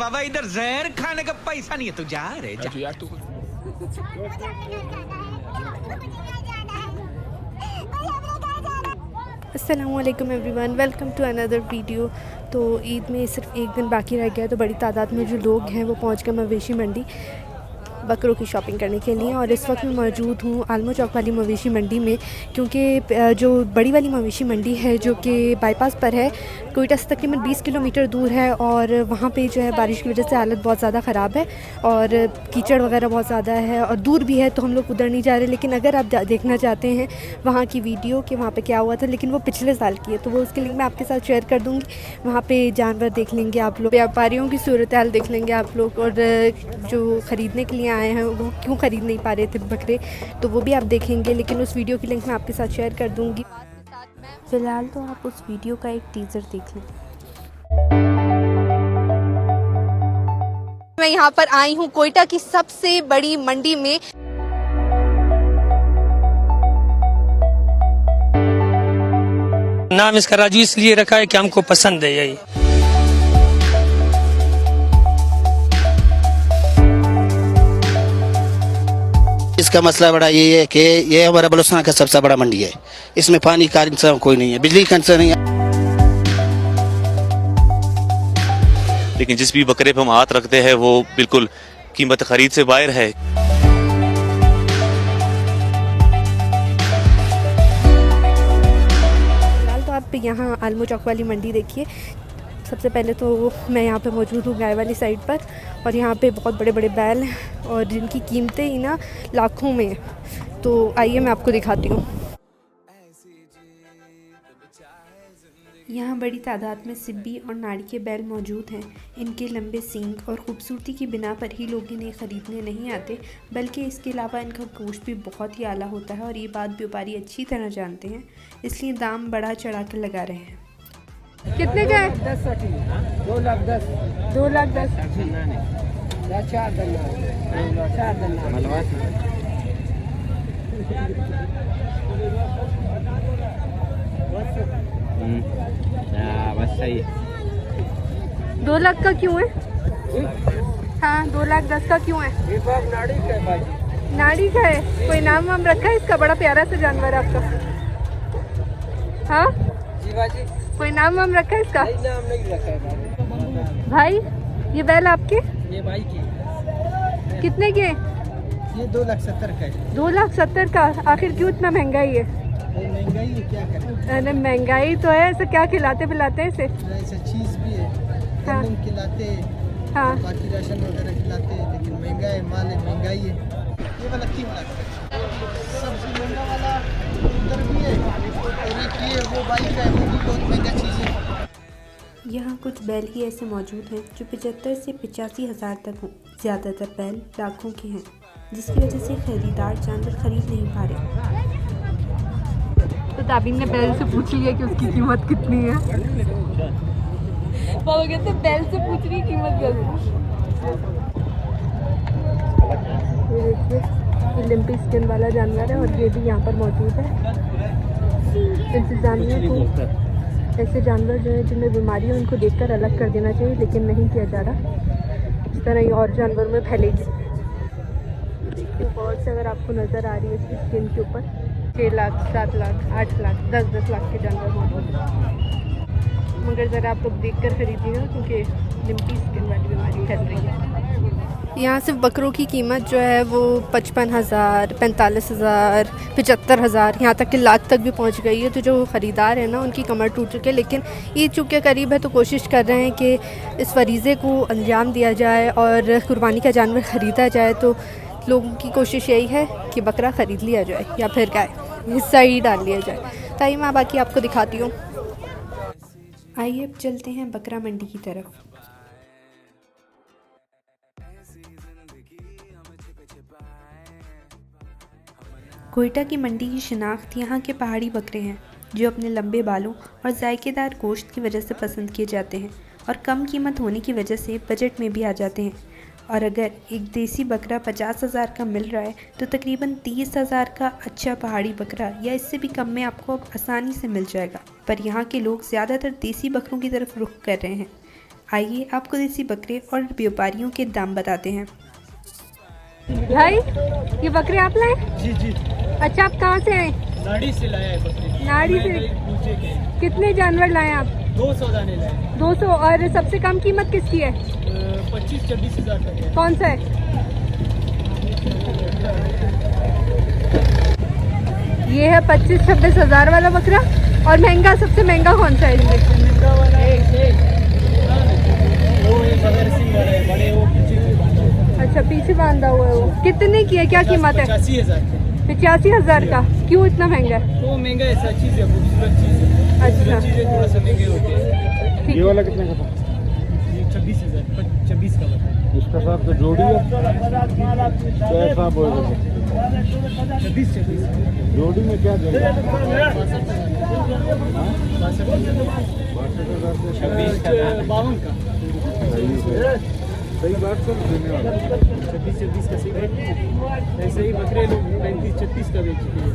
बाबा, इधर जहर खाने का पैसा नहीं है, तू जा रे जा। यार तू अस्सलामुअलैकुम everyone, welcome to another video. तो ईद में सिर्फ एक दिन बाकी रह गया, तो बड़ी तादाद में जो लोग हैं वो पहुंच गए मवेशी मंडी बकरों की शॉपिंग करने के लिए। और इस वक्त मैं मौजूद हूँ आलमो चौक वाली मवेशी मंडी में, क्योंकि जो बड़ी वाली मवेशी मंडी है जो कि बाईपास पर है, कोयटा से तकरीबन 20 किलोमीटर दूर है। और वहाँ पे जो है बारिश की वजह से हालत बहुत ज़्यादा ख़राब है और कीचड़ वगैरह बहुत ज़्यादा है और दूर भी है, तो हम लोग उधर नहीं जा रहे। लेकिन अगर आप देखना चाहते हैं वहाँ की वीडियो कि वहाँ पे क्या हुआ था, लेकिन वो पिछले साल की है, तो वो उसके लिंक मैं आपके साथ शेयर कर दूँगी। वहाँ पे जानवर देख लेंगे आप लोग, व्यापारियों की सूरत हाल देख लेंगे आप लोग, और जो ख़रीदने के लिए आए हैं वो क्यों ख़रीद नहीं पा रहे थे बकरे, तो वो भी आप देखेंगे। लेकिन उस वीडियो की लिंक मैं आपके साथ शेयर कर दूँगी। फ़िलहाल तो आप उस वीडियो का एक टीज़र देख लें। मैं यहाँ पर आई हूँ कोयटा की सबसे बड़ी मंडी में। नाम इसका राजू इसलिए रखा है कि हमको पसंद है यही। इसका मसला बड़ा ये है कि ये हमारा बलूचिस्तान का सबसे बड़ा मंडी है। इसमें पानी का इंतजाम कोई नहीं है, बिजली का इंतजाम नहीं है। लेकिन जिस भी बकरे पे हम हाथ रखते हैं वो बिल्कुल कीमत खरीद से बाहर है। फिलहाल तो आप यहाँ आलमो चौक वाली मंडी देखिए। सबसे पहले तो मैं यहाँ पे मौजूद हूँ गाय वाली साइड पर, और यहाँ पे बहुत बड़े बड़े बैल हैं और जिनकी कीमतें ही ना लाखों में हैं। तो आइए मैं आपको दिखाती हूँ। यहाँ बड़ी तादाद में सिब्बी और नाड़ी के बैल मौजूद हैं। इनके लंबे सींग और ख़ूबसूरती की बिना पर ही लोग इन्हें ख़रीदने नहीं आते, बल्कि इसके अलावा इनका गोश्त भी बहुत ही आला होता है और ये बात व्यापारी अच्छी तरह जानते हैं, इसलिए दाम बढ़ा चढ़ा कर लगा रहे हैं। कितने का है? 2,10,000 2,10,000। बस सही। 2 लाख का क्यों है? हाँ, 2,10,000 का क्यों है? नाड़ी का है भाई। नाड़ी का है। कोई नाम वाम रखा है इसका? बड़ा प्यारा सा जानवर है आपका। हाँ, जी बाजी, कोई नाम वाम रखा है इसका? नाम नहीं रखा है भाई, ये बैल आपके ये भाई की। कितने के? ये 2,70,000 का है। 2,70,000 का? आखिर क्यों इतना महंगाई है? महंगाई है, क्या करें। अरे महंगाई तो है, ऐसे क्या खिलाते पिलाते हैं इसे? ऐसे चीज भी है, हाँ। गंदम खिलाते हैं, हाँ, बाकी राशन वगैरह खिलाते हैं, लेकिन महंगा है, माल है, महंगाई है। ये वाला 3 लाख का है। सबसे महंगा वाला उधर भी है, और एक ये वो बाइक है, वो भी बहुत महंगा चीज़ है। यहाँ कुछ बैल ही ऐसे मौजूद हैं जो 75 से 85 हज़ार तक हों। ज़्यादातर बैल लाखों के हैं, जिसकी वजह से खरीदार जानवर खरीद नहीं पा रहे। तो ताबीन ने बैल से पूछ लिया कि उसकी कीमत कितनी है। पापा कहते बैल से पूछ रही कीमत कैसे? ये देखिए, लिम्पी स्किन वाला जानवर है और ये भी यहाँ पर मौजूद है। इंतजामिया को ऐसे जानवर जो है जिनमें बीमारी है उनको देखकर अलग कर देना चाहिए, लेकिन नहीं किया जा रहा। इस तरह ये और जानवर में फैलेगी। देखिए बहुत से अगर आपको नज़र आ रही है इसकी स्किन के ऊपर 6 लाख, 7 लाख, 8 लाख, 10-10 लाख के जानवर मौजूद हैं। मगर ज़रा आप लोग देख कर खरीदिएगा, क्योंकि लिम्पी स्किन वाली बीमारी फैल रही है। यहाँ सिर्फ बकरों की कीमत जो है वो 55,000, 45,000, 75,000, यहाँ तक कि लाख तक भी पहुँच गई है। तो जो ख़रीदार है ना उनकी कमर टूट चुकी है। लेकिन ईद चूँकि करीब है तो कोशिश कर रहे हैं कि इस फरीज़े को अंजाम दिया जाए और कुर्बानी का जानवर ख़रीदा जाए। तो लोगों की कोशिश यही है कि बकरा ख़रीद लिया जाए या फिर गाय हिस्सा ही डाल लिया जाए। ताकि मैं बाकी आपको दिखाती हूँ। आइए अब चलते हैं बकरा मंडी की तरफ। कोयटा की मंडी की शिनाख्त यहाँ के पहाड़ी बकरे हैं, जो अपने लंबे बालों और जायकेदार गोश्त की वजह से पसंद किए जाते हैं और कम कीमत होने की वजह से बजट में भी आ जाते हैं। और अगर एक देसी बकरा 50,000 का मिल रहा है तो तकरीबन 30,000 का अच्छा पहाड़ी बकरा या इससे भी कम में आपको अब आसानी से मिल जाएगा। पर यहाँ के लोग ज़्यादातर देसी बकरों की तरफ रुख कर रहे हैं। आइए आपको देसी बकरे और व्यापारियों के दाम बताते हैं। भाई ये बकरे आप लाए? जी जी, अच्छा, आप कहाँ से आए? नाड़ी से लाया है बकरी। नाड़ी से? पूछे के कितने जानवर लाए आप? 200 दाने लाए। 200। और सबसे कम कीमत किसकी है? 25-26 हज़ार तक है। कौन सा है? ये है 25-26 हज़ार वाला बकरा। और महंगा, सबसे महंगा कौन सा है इनमें? महंगा वाला है वो एक बगैर सिंह वाला है, बड़े वो पीछे। अच्छा, पीछे बांधा हुआ है वो। कितने की है, क्या कीमत है? 85,000। 85,000 का। क्यों इतना महंगा है? तो महंगा ऐसा चीज़ है, खूबसूरत चीज़ है। अच्छा, चीज़ें थोड़ा सा महंगे होते हैं। ठीक ये है। वाला कितने का था? ये 26,000, 26 का बता। इसका साथ तो जोड़ी है तो ऐसा बोल 26 जोड़ी में क्या देगा? 52 का। सही बात कर देने वाला 26 का सही है। ऐसे ही बकरे लोग 35-36 का बेच चुके हैं।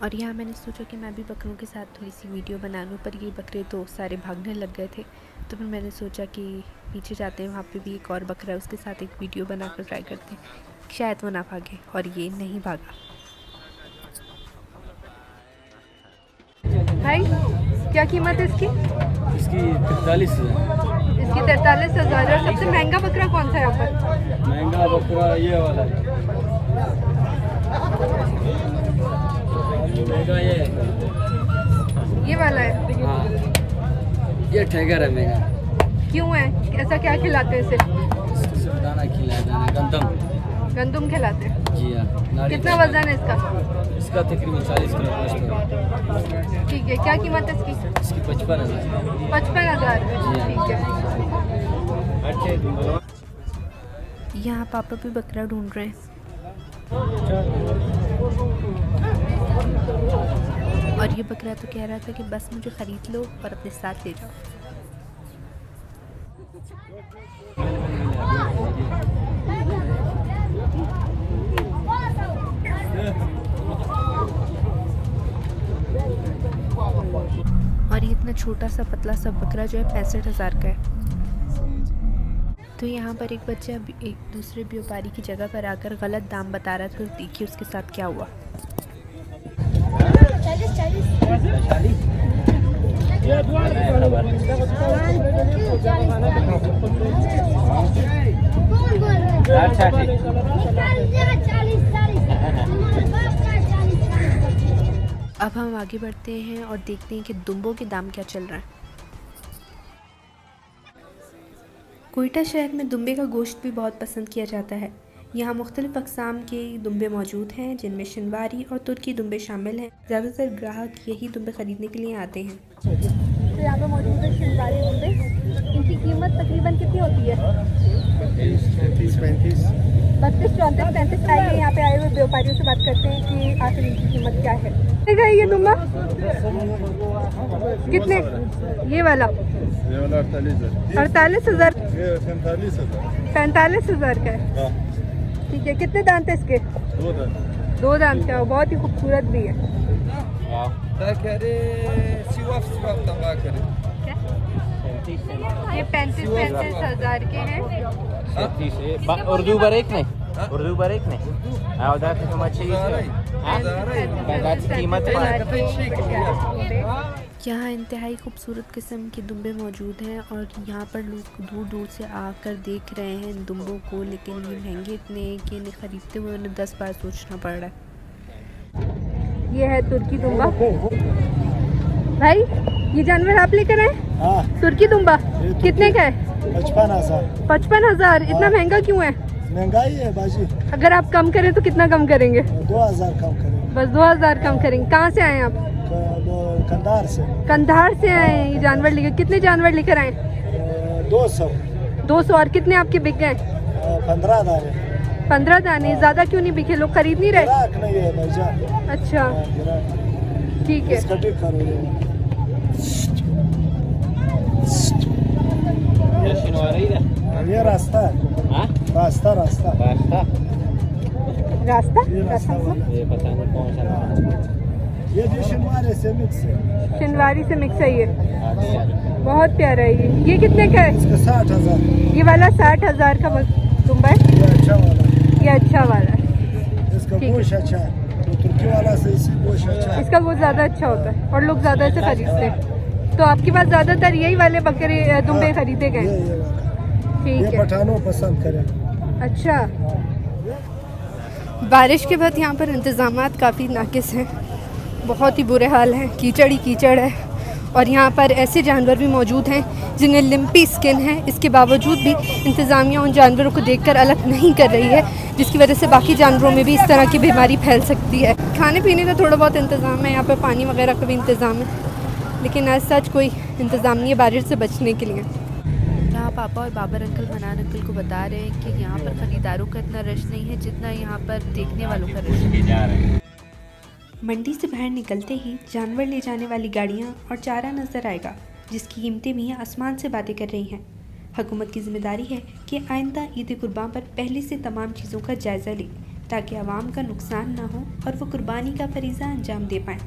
और यहाँ मैंने सोचा कि मैं भी बकरों के साथ थोड़ी सी वीडियो बना लूँ, पर ये बकरे तो सारे भागने लग गए थे। तो फिर मैंने सोचा कि पीछे जाते हैं, वहाँ पे भी एक और बकरा है, उसके साथ एक वीडियो बनाकर ट्राई करते हैं, शायद वो ना भागे। और ये नहीं भागा। भाई क्या कीमत है इसकी? इसकी 43,000। इसकी 43,000। और सबसे महंगा बकरा कौन सा है यहाँ पर? महंगा बकरा ये वाला है। महंगा ये वाला है। हाँ, ये ठेकर है महंगा। क्यों है? ऐसा क्या खिलाते हैं इसे? इसको दाना खिलाया, दाना गंदम खिलाते हैं। जी हाँ। कितना वजन है इसका? इसका तकरीबन 40 किलो गोश्त है। ठीक है, क्या कीमत है इसकी? इसकी 55,000। 55,000। ठीक है। यहाँ पापा भी बकरा ढूंढ रहे हैं। और ये बकरा तो कह रहा था कि बस मुझे ख़रीद लो और अपने साथ ले जाओ। और ये इतना छोटा सा पतला सा बकरा जो है 65,000 का है। तो यहाँ पर एक बच्चा एक दूसरे व्यापारी की जगह पर आकर गलत दाम बता रहा था। तो देखिए उसके साथ क्या हुआ। अब हम आगे बढ़ते हैं और देखते हैं कि दुम्बों के दाम क्या चल रहा है। कोयटा शहर में दुम्बे का गोश्त भी बहुत पसंद किया जाता है। यहाँ मुख्तलिफ अक़साम के दुम्बे मौजूद हैं, जिनमें शनवारी और तुर्की दुम्बे शामिल हैं। ज़्यादातर ग्राहक यही दुम्बे ख़रीदने के लिए आते हैं। तो यहाँ पे मौजूद है शनवारी दुम्बे। इनकी कीमत तकरीबन कितनी होती है? 32, 35। 32, 34, 35। आइए यहाँ पे आए हुए व्यापारियों से बात करते हैं कि आखिर इनकी कीमत क्या है। कितने ये दुम्बा? कितने? ये वाला 48,000। 45,000 का है। ठीक है, कितने दांत है इसके? 2 दांत का। बहुत ही खूबसूरत भी है। ये 35,000 के हैं। उर्दू बरेक नहीं, उर्दू बरेक नहीं। यहाँ इंतहाई खूबसूरत किस्म के दुम्बे मौजूद हैं और यहाँ पर लोग दूर दूर से आकर देख रहे हैं इन दुम्बों को। लेकिन ये महंगे इतने हैं कि इन्हें ख़रीदते हुए उन्हें 10 बार सोचना पड़ रहा है। ये है तुर्की दुम्बा। भाई ये जानवर आप लेकर आए? हाँ, तुर्की दुम्बा कितने का है? 55,000। 55,000। इतना महंगा क्यों है? महंगाई है बाजी। अगर आप कम करें तो कितना कम करेंगे? 2,000 कम करेंगे। बस 2,000 कम करेंगे। कहाँ से आए आप? कंधार से। कंधार से आए हैं ये जानवर लेकर। कितने जानवर लेकर आए? 200। 200। और कितने आपके बिक गए? 15 दाने। 15 दाने। ज़्यादा क्यों नहीं बिके? लोग खरीद नहीं रहे? ग्राहक नहीं है भाईजान। अच्छा, ठीक है। इसका ठीक करो। ये रास्ता है। रास्ता रास्ता रास्ता ये रास्ता वाला। ये पता नहीं कौन सा। ये जो शिनवारी से मिक्स है। शनवारी से मिक्स है ये। बहुत प्यारा है ये कितने का है? 60,000। ये वाला 60,000 का दुम्बा है। ये अच्छा वाला है। ये अच्छा वाला है, इसका ठीक है। गोश्त अच्छा है, तो तुर्की वाला से इसी गोश्त अच्छा है। इसका वो ज़्यादा अच्छा होता है और लोग ज़्यादा से खरीदते हैं। तो आपके पास ज़्यादातर यही वाले बकरे दुम्बे खरीदे गए? ये वाला ठीक ये है, पठानों पसंद करें। अच्छा। बारिश के बाद यहाँ पर इंतज़ामात काफ़ी नाकिस हैं, बहुत ही बुरे हाल हैं, कीचड़ ही कीचड़ है। और यहाँ पर ऐसे जानवर भी मौजूद हैं जिन्हें लिम्पी स्किन है, इसके बावजूद भी इंतज़ामिया उन जानवरों को देखकर अलग नहीं कर रही है, जिसकी वजह से बाकी जानवरों में भी इस तरह की बीमारी फैल सकती है। खाने पीने का थोड़ा बहुत इंतज़ाम है, यहाँ पर पानी वगैरह का भी इंतज़ाम है, लेकिन आज सच कोई इंतज़ाम नहीं है बारिश से बचने के लिए। यहाँ पापा और बाबर अंकल मनान अंकल को बता रहे हैं कि यहाँ पर ख़रीदारों का इतना रश नहीं है जितना यहाँ पर देखने वालों का रश है। मंडी से बाहर निकलते ही जानवर ले जाने वाली गाड़ियाँ और चारा नज़र आएगा, जिसकी कीमतें भी आसमान से बातें कर रही हैं। हुकूमत की जिम्मेदारी है कि आइंदा ईद कुर्बान पर पहले से तमाम चीज़ों का जायज़ा ले, ताकि आवाम का नुकसान ना हो और वो कुर्बानी का फरीज़ा अंजाम दे पाएँ।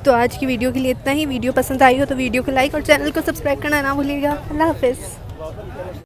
तो आज की वीडियो के लिए इतना ही। वीडियो पसंद आई हो तो वीडियो को लाइक और चैनल को सब्सक्राइब करना ना भूलिएगा। अल्लाह हाफ़िज़।